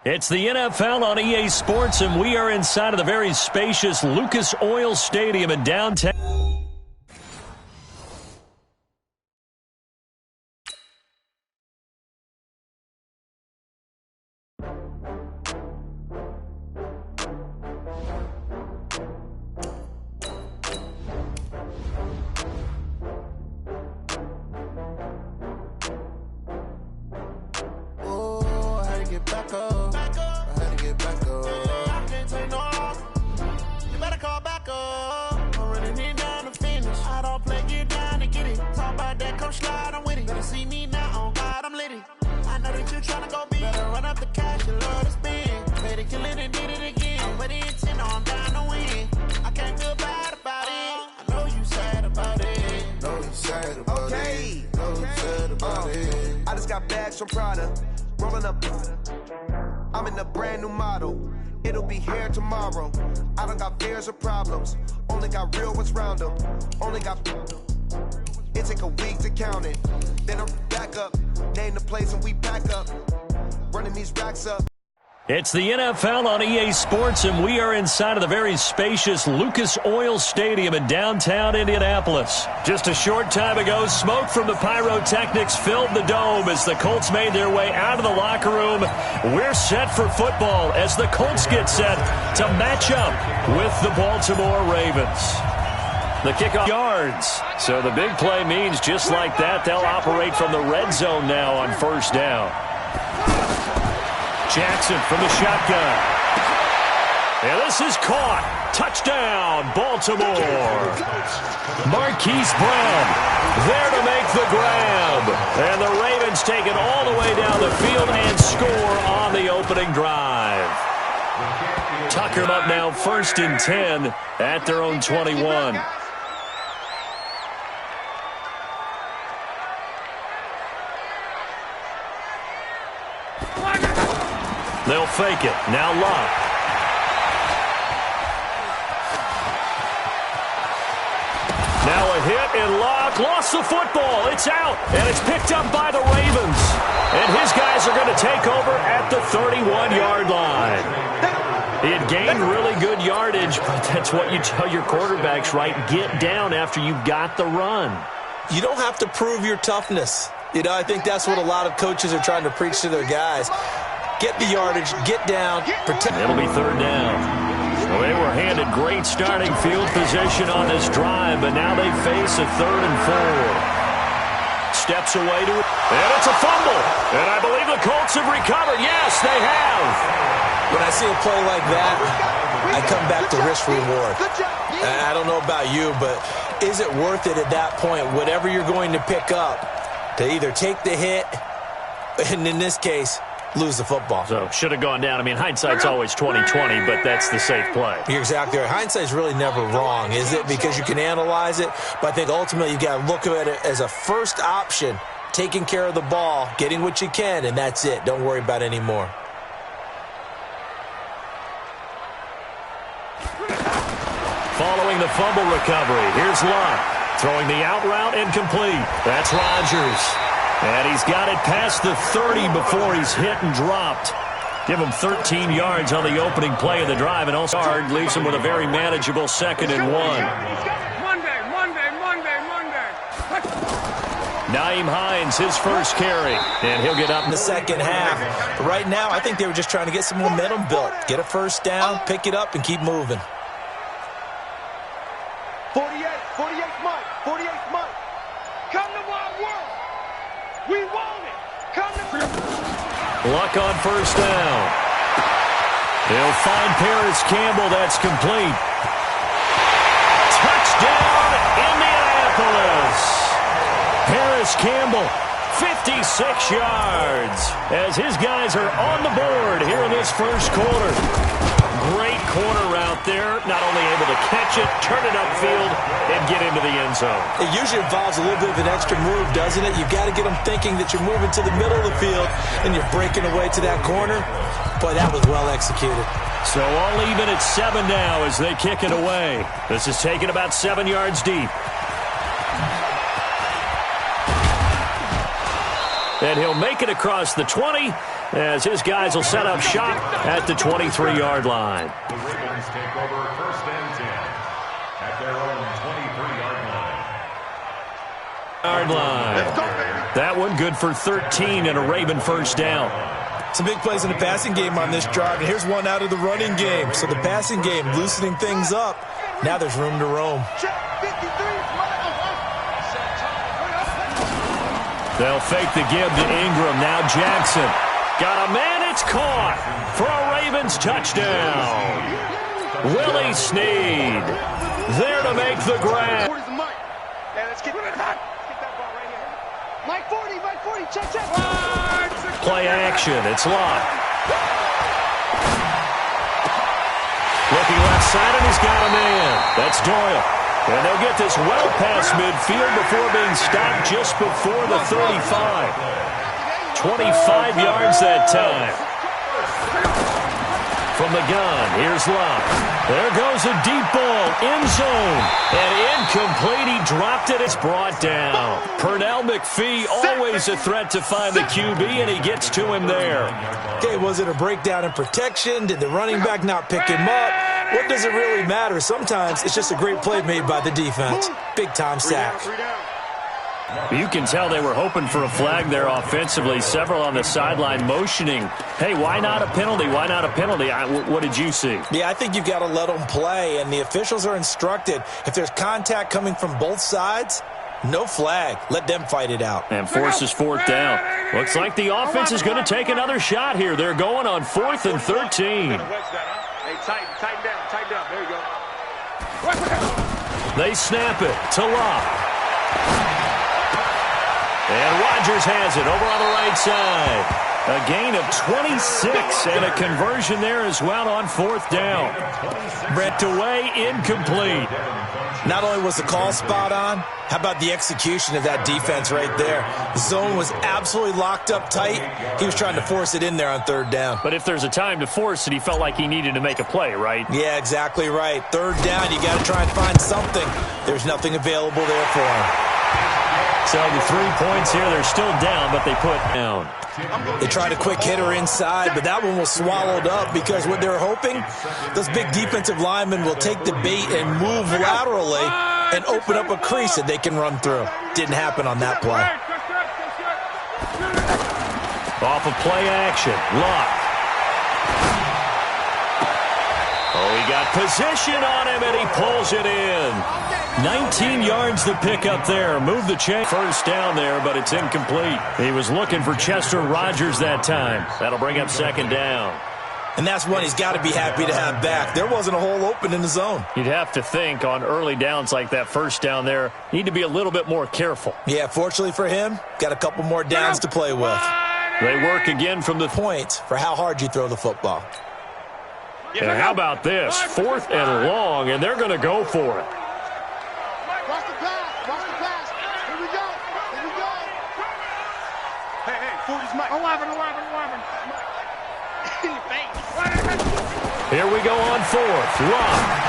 It's the NFL on EA Sports, and we are inside of the very spacious Lucas Oil Stadium in downtown. I just got bags from Prada, rolling up. I'm in a brand new model. It'll be here tomorrow. I don't got fears or problems. Only got real ones round them. Only got. It take a week to count it. Then I'm back up. Name the place and we pack up. Running these racks up. It's the NFL on EA Sports, and we are inside of the very spacious Lucas Oil Stadium in downtown Indianapolis. Just a short time ago, smoke from the pyrotechnics filled the dome as the Colts made their way out of the locker room. We're set for football as the Colts get set to match up with the Baltimore Ravens. The kickoff yards. So the big play means just like that, they'll operate from the red zone now on first down. Jackson from the shotgun. And this is caught. Touchdown, Baltimore. Marquise Brown there to make the grab. And the Ravens take it all the way down the field and score on the opening drive. Tucker up now 1st and 10 at their own 21. They'll fake it. Now Love. Now a hit, and Locke lost the football. It's out, and it's picked up by the Ravens. And his guys are going to take over at the 31-yard line. He had gained really good yardage, but that's what you tell your quarterbacks, right? Get down after you've got the run. You don't have to prove your toughness. You know, I think that's what a lot of coaches are trying to preach to their guys. Get the yardage, get down, protect. It'll be 3rd down. Well, they were handed great starting field position on this drive, but now they face a 3rd and 4. Steps away to it, and it's a fumble. And I believe the Colts have recovered. Yes, they have. When I see a play like that, I come back to risk reward. I don't know about you, but is it worth it at that point, whatever you're going to pick up, to either take the hit, and in this case, lose the football? So, should have gone down. I mean, hindsight's always 20/20, but that's the safe play. You're exactly right. Hindsight's really never wrong, is it? Because you can analyze it, but I think ultimately you've got to look at it as a first option, taking care of the ball, getting what you can, and that's it. Don't worry about any more. Following the fumble recovery, here's Love. Throwing the out route incomplete. That's Rodgers. And he's got it past the 30 before he's hit and dropped. Give him 13 yards on the opening play of the drive, and also yard leaves him with a very manageable 2nd and 1. Nyheim Hines, his first carry, and he'll get up in the second half. But right now, I think they were just trying to get some momentum built. Get a first down, pick it up, and keep moving. 48 Mike, 48 Mike. Come to my world. We want it. Come to... Luck on first down. He'll find Paris Campbell. That's complete. Touchdown, Indianapolis. Paris Campbell, 56 yards, as his guys are on the board here in this first quarter. Great corner route there, not only able to catch it, turn it upfield, and get into the end zone. It usually involves a little bit of an extra move, doesn't it? You've got to get them thinking that you're moving to the middle of the field and you're breaking away to that corner. Boy, that was well executed. So all even at 7 now as they kick it away. This is taken about 7 yards deep. And he'll make it across the 20 as his guys will set up shop at the 23-yard line. The Ravens take over 1st and 10 at their own 23-yard line. That one good for 13 and a Raven first down. Some big plays in the passing game on this drive, and here's one out of the running game. So the passing game loosening things up. Now there's room to roam. They'll fake the give to Ingram. Now Jackson. Got a man. It's caught for a Ravens touchdown. Willie Snead there to make the grab. Mike 40, check. Play action. It's locked. Looking left side, and he's got a man. That's Doyle. And they'll get this well past midfield before being stopped just before the 35. 25 yards that time. From the gun, here's Locke. There goes a deep ball, end zone, and incomplete. He dropped it. It's brought down. Pernell McPhee, always a threat to find the QB, and he gets to him there. Okay, was it a breakdown in protection? Did the running back not pick him up? What does it really matter? Sometimes it's just a great play made by the defense. Big-time sack. You can tell they were hoping for a flag there offensively. Several on the sideline motioning, hey, why not a penalty? Why not a penalty? What did you see? Yeah, I think you've got to let them play, and the officials are instructed. If there's contact coming from both sides, no flag. Let them fight it out. And forces 4th down. Looks like the offense is going to take another shot here. They're going on 4th and 13. Hey, tighten down. There you go. They snap it to Locke. And Rodgers has it over on the right side. A gain of 26 and a conversion there as well on 4th down. Brent away, incomplete. Not only was the call spot on, how about the execution of that defense right there? The zone was absolutely locked up tight. He was trying to force it in there on 3rd down. But if there's a time to force it, he felt like he needed to make a play, right? Yeah, exactly right. 3rd down, you got to try and find something. There's nothing available there for him. So the 3 points here, they're still down, but they put down. They tried a quick hitter inside, but that one was swallowed up because what they're hoping, those big defensive linemen will take the bait and move laterally and open up a crease that they can run through. Didn't happen on that play. Off of play action, Locke. Oh, he got position on him, and he pulls it in. 19 yards to pick up there. Move the chain. First down there, but it's incomplete. He was looking for Chester Rogers that time. That'll bring up 2nd down. And that's one he's got to be happy to have back. There wasn't a hole open in the zone. You'd have to think on early downs like that first down there, need to be a little bit more careful. Yeah, fortunately for him, got a couple more downs to play with. They work again from the points for how hard you throw the football. And how about this? 4th and long, and they're going to go for it. Watch the pass. Here we go. Hey, 40's Mike. 11. In your face. Here we go on 4th. Locke.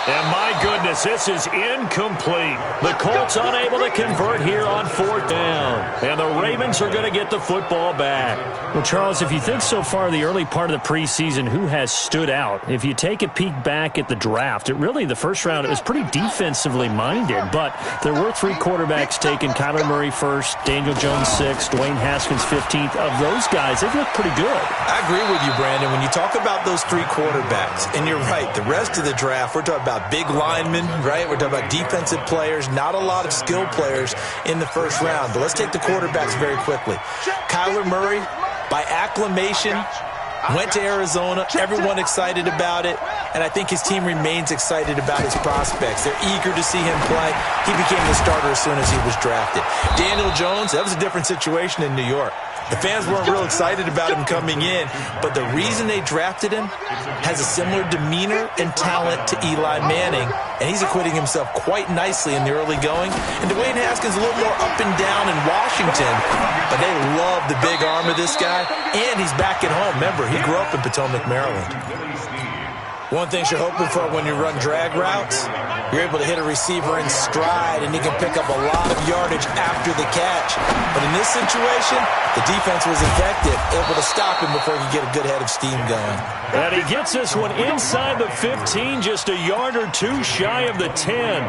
And my goodness, this is incomplete. The Colts unable to convert here on 4th down. And the Ravens are going to get the football back. Well, Charles, if you think so far the early part of the preseason, who has stood out? If you take a peek back at the draft, the first round, it was pretty defensively minded. But there were 3 quarterbacks taken. Kyler Murray first, Daniel Jones 6th, Dwayne Haskins 15th. Of those guys, they've looked pretty good. I agree with you, Brandon. When you talk about those 3 quarterbacks, and you're right, the rest of the draft, we're talking about big linemen, right? We're talking about defensive players, not a lot of skill players in the first round. But let's take the quarterbacks very quickly. Kyler Murray, by acclamation, went to Arizona. Everyone excited about it. and I think his team remains excited about his prospects. They're eager to see him play. He became the starter as soon as he was drafted. Daniel Jones, that was a different situation in New York. The fans weren't real excited about him coming in, but the reason they drafted him has a similar demeanor and talent to Eli Manning, and he's acquitting himself quite nicely in the early going. And Dwayne Haskins a little more up and down in Washington, but they love the big arm of this guy, and he's back at home. Remember, he grew up in Potomac, Maryland. One thing you're hoping for when you run drag routes, you're able to hit a receiver in stride, and he can pick up a lot of yardage after the catch. But in this situation, the defense was effective, able to stop him before he could get a good head of steam going. And he gets this one inside the 15, just a yard or two shy of the 10.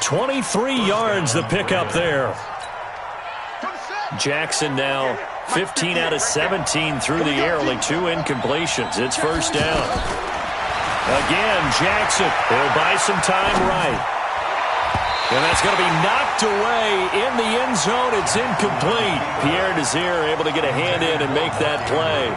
23 yards the pickup there. Jackson now 15 out of 17 through the air, only 2 incompletions. It's first down. Again, Jackson will buy some time right. And that's going to be knocked away in the end zone. It's incomplete. Pierre Desir able to get a hand in and make that play.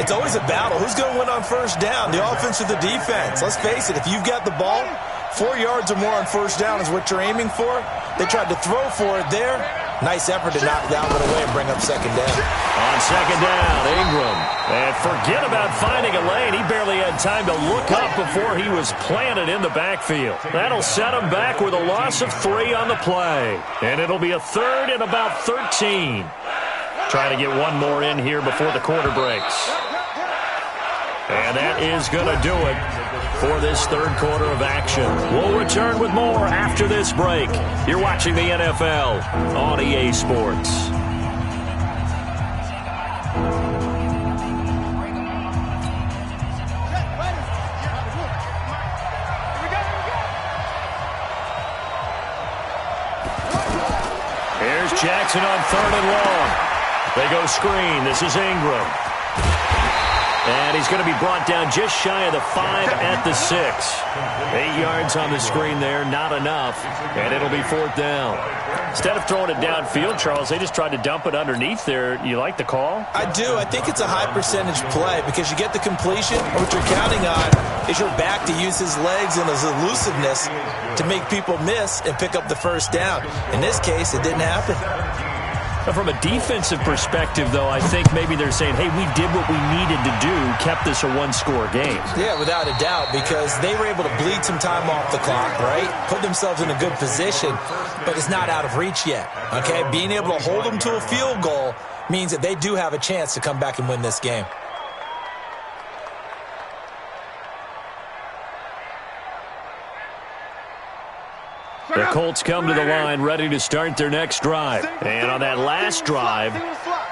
It's always a battle. Who's going to win on first down, the offense or the defense? Let's face it, if you've got the ball, 4 yards or more on first down is what you're aiming for. They tried to throw for it there. Nice effort to knock that one away and bring up second down. On second down, Ingram. And forget about finding a lane. He barely had time to look up before he was planted in the backfield. That'll set him back with a loss of 3 on the play. And it'll be a third and about 13. Trying to get one more in here before the quarter breaks. And that is going to do it for this third quarter of action. We'll return with more after this break. You're watching the NFL on EA Sports. Here's Jackson on third and long. They go screen. This is Ingram. And he's going to be brought down just shy of the 5 at the 6. 8 yards on the screen there, not enough. And it'll be fourth down. Instead of throwing it downfield, Charles, they just tried to dump it underneath there. You like the call? I do. I think it's a high percentage play because you get the completion. What you're counting on is your back to use his legs and his elusiveness to make people miss and pick up the first down. In this case, it didn't happen. From a defensive perspective, though, I think maybe they're saying, hey, we did what we needed to do, kept this a one-score game. Yeah, without a doubt, because they were able to bleed some time off the clock, right? Put themselves in a good position, but it's not out of reach yet, okay? Being able to hold them to a field goal means that they do have a chance to come back and win this game. The Colts come to the line ready to start their next drive. And on that last drive,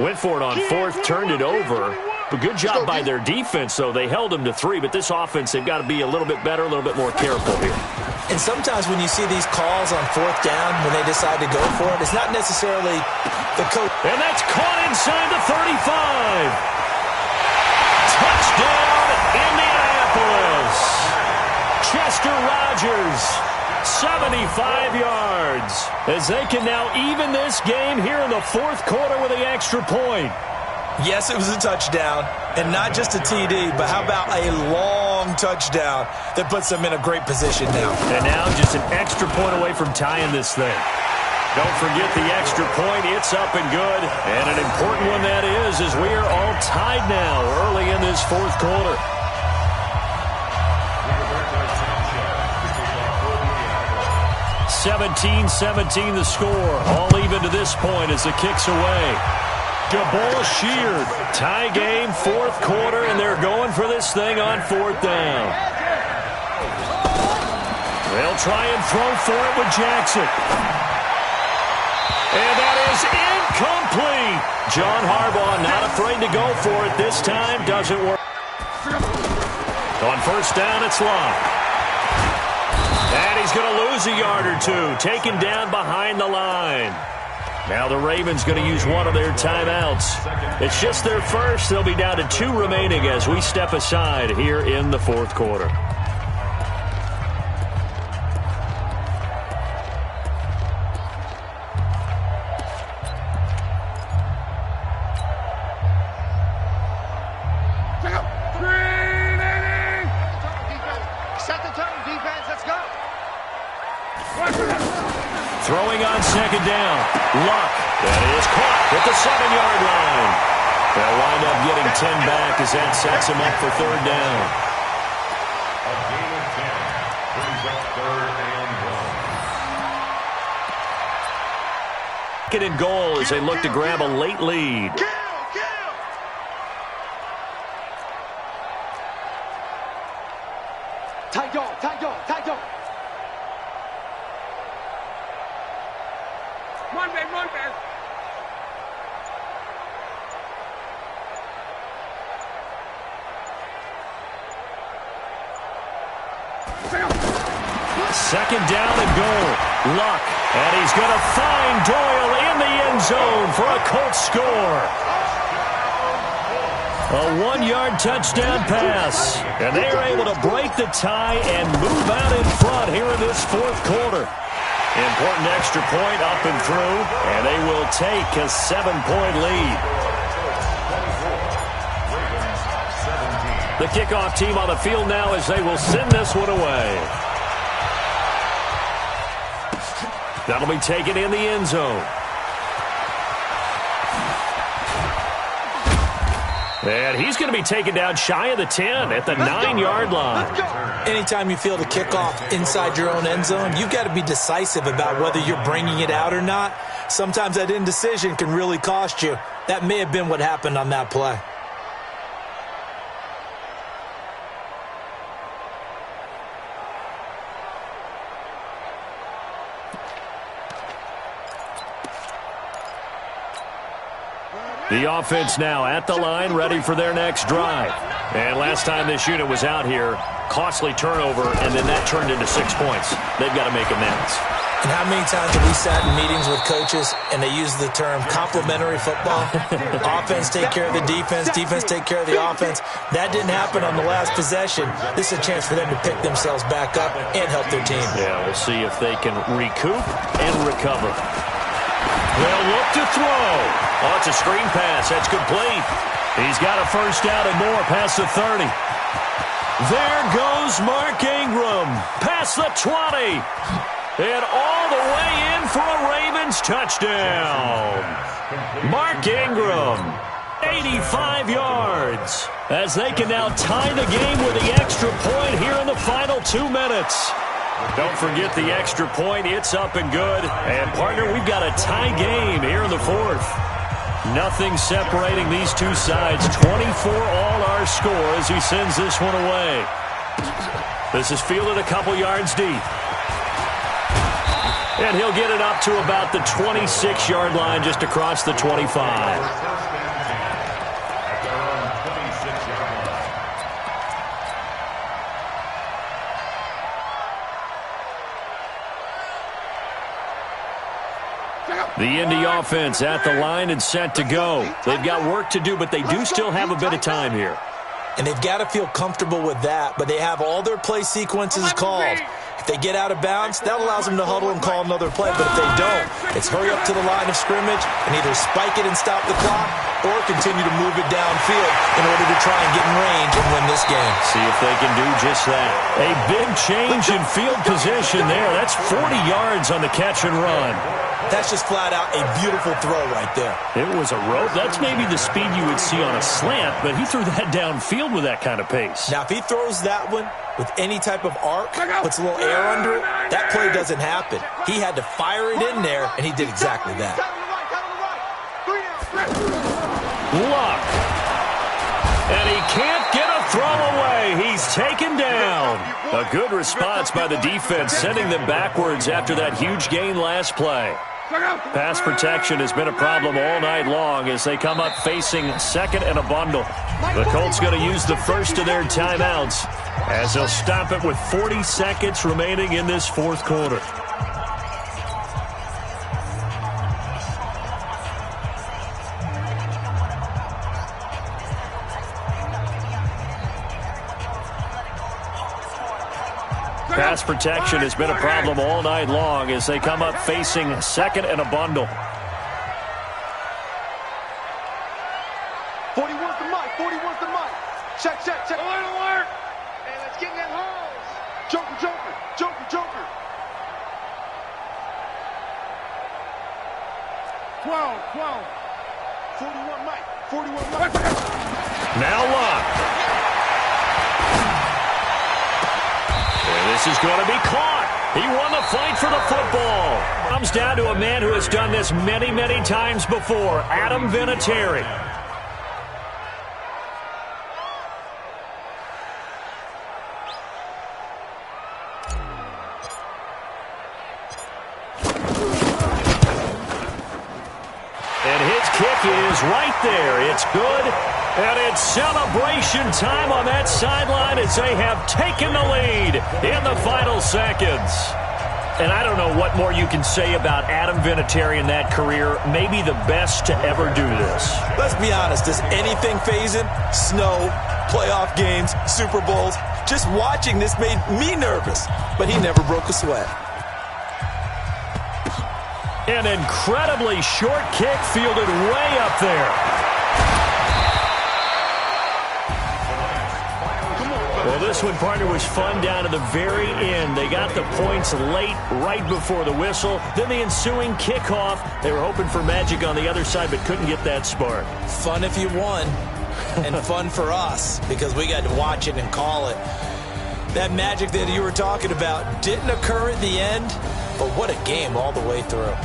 went for it on fourth, turned it over. But good job by their defense, though. They held them to 3, but this offense, they've got to be a little bit better, a little bit more careful here. And sometimes when you see these calls on fourth down, when they decide to go for it, it's not necessarily the coach. And that's caught inside the 35. Touchdown, Indianapolis. Chester Rogers. 75 yards as they can now even this game here in the fourth quarter with the extra point. Yes, it was a touchdown, and not just a TD, but how about a long touchdown that puts them in a great position now. And now just an extra point away from tying this thing. Don't forget the extra point. It's up and good, and an important one that is, as we are all tied now early in this fourth quarter. 17-17 the score. All even to this point as the kick's away. The ball sheared. Tie game, fourth quarter, and they're going for this thing on fourth down. They'll try and throw for it with Jackson. And that is incomplete. John Harbaugh not afraid to go for it. This time doesn't work. On first down, it's Locke. And he's going to lose a yard or two, taken down behind the line. Now the Ravens going to use one of their timeouts. It's just their first. They'll be down to 2 remaining as we step aside here in the fourth quarter. second down. Luck. That is caught at the 7-yard line. They'll wind up getting 10 back as that sets him up for third down. A gain of 10 brings up 3rd and 1. Second and goal as they look to grab a late lead. Tight dog, tight dog, tight dog. Run, man, run, man. Second down and goal. Luck. And he's going to find Doyle in the end zone for a Colts score. A 1-yard touchdown pass. And they are able to break the tie and move out in front here in this fourth quarter. Important extra point up and through. And they will take a 7-point lead. The kickoff team on the field now as they will send this one away. That'll be taken in the end zone. And he's going to be taken down shy of the 10 at the 9-yard line. Anytime you field a kickoff inside your own end zone, you've got to be decisive about whether you're bringing it out or not. Sometimes that indecision can really cost you. That may have been what happened on that play. The offense now at the line, ready for their next drive. And last time this unit was out here, costly turnover, and then that turned into 6 points. They've got to make amends. And how many times have we sat in meetings with coaches and they use the term complementary football? Offense take care of the defense, defense take care of the offense. That didn't happen on the last possession. This is a chance for them to pick themselves back up and help their team. Yeah, we'll see if they can recoup and recover. They'll look to throw. Oh, it's a screen pass. That's complete. He's got a first down and more past the 30. There goes Mark Ingram. Past the 20. And all the way in for a Ravens touchdown. Mark Ingram, 85 yards. As they can now tie the game with the extra point here in the final 2 minutes. Don't forget the extra point. It's up and good. And, partner, we've got a tie game here in the fourth. Nothing separating these two sides. 24 all our score as he sends this one away. This is fielded a couple yards deep. And he'll get it up to about the 26-yard line just across the 25. The Indy offense at the line and set to go. They've got work to do, but they do still have a bit of time here. And they've got to feel comfortable with that, but they have all their play sequences called. If they get out of bounds, that allows them to huddle and call another play. But if they don't, it's hurry up to the line of scrimmage and either spike it and stop the clock or continue to move it downfield in order to try and get in range and win this game. See if they can do just that. A big change in field position there. That's 40 yards on the catch and run. That's just flat out a beautiful throw right there. It was a rope. That's maybe the speed you would see on a slant, but he threw that downfield with that kind of pace. Now, if he throws that one with any type of arc, puts a little air under it, that play doesn't happen. He had to fire it in there, and he did exactly that. Luck. And he can't get a throw away. He's taken down. A good response by the defense, sending them backwards after that huge gain last play. Pass protection has been a problem all night long as they come up facing second and a bundle. The Colts going to use the first of their timeouts as they'll stop it with 40 seconds remaining in this fourth quarter. Pass protection has been a problem all night long as they come up facing second and a bundle. 41's the mic. 41's the mic. Check, check, check. Alert. Hey, let's get in that hose. Joker. 12. 41 Mike. 41 Mike. Now Luck. And this is going to be caught. He won the fight for the football. Comes down to a man who has done this many, many times before, Adam Vinatieri. And his kick is right there. It's good. And it's celebration time on that sideline as they have taken the lead in the final seconds. And I don't know what more you can say about Adam Vinatieri in that career. Maybe the best to ever do this. Let's be honest. Does anything faze him? Snow, playoff games, Super Bowls. Just watching this made me nervous. But he never broke a sweat. An incredibly short kick fielded way up there. Well, this one, partner, was fun down to the very end. They got the points late, right before the whistle. Then the ensuing kickoff. They were hoping for magic on the other side, but couldn't get that spark. Fun if you won, and fun for us, because we got to watch it and call it. That magic that you were talking about didn't occur at the end, but what a game all the way through.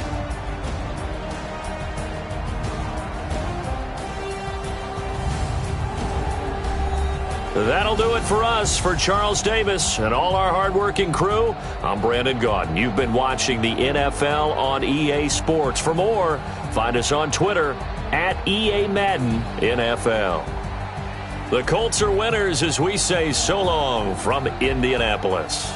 That'll do it for us. For Charles Davis and all our hardworking crew, I'm Brandon Gaudin. You've been watching the NFL on EA Sports. For more, find us on Twitter at EA Madden NFL. The Colts are winners as we say so long from Indianapolis.